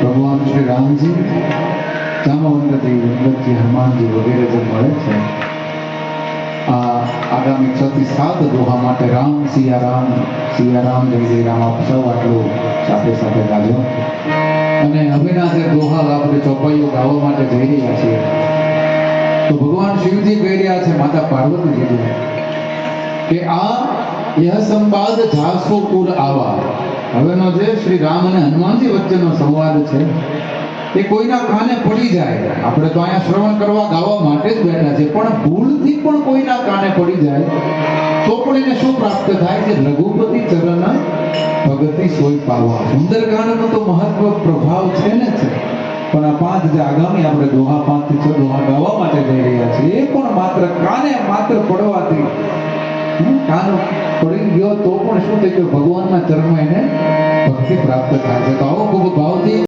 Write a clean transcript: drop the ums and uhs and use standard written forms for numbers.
ભગવાન શ્રી રામજી, જામવંતજી, વંદતજી, હનુમાનજી વગેરે જે મળે છે આ આગામી 6 થી 7 દોહા માટે રામ સિયારામ જય જય રામ આપ સૌ આટલું સાથે સાથે ગાજો. અને હવેના જે દોહા આપણે ચોપાઈઓ ગાવા માટે જઈ રહ્યા છીએ તો ભગવાન શિવજી કહી રહ્યા છે માતા પાર્વતીજીને કે આ યહ સંવાદ જાસો કુલ આવા. હવેનો જે શ્રી રામ અને હનુમાનજી વચ્ચેનો સંવાદ છે એ કોઈના કાને પડી જાય, આપણે તો અહીંયા શ્રવણ કરવા ગાવા માટે જ બેઠા છે, પણ ભૂલથી પણ કોઈના કાને પડી જાય તો પણ એને શું પ્રાપ્ત થાય છે? રઘુપતિ ચરણ ભગતિ સોય પાવા. સુંદરકાંડનો તો મહત્વ પ્રભાવ છે ને છે, પણ આ 5 જે આગામી આપણે દોહા 5 થી 6 દોહા ગાવા માટે જઈ રહ્યા છીએ એ પણ માત્ર કાને માત્ર પડવાથી કાન પડી ગયો તો પણ શું થઈ ગયું? ભગવાનના ચરણમાં એને ભક્તિ પ્રાપ્ત થાય છે. તો આવો ખૂબ ભાવથી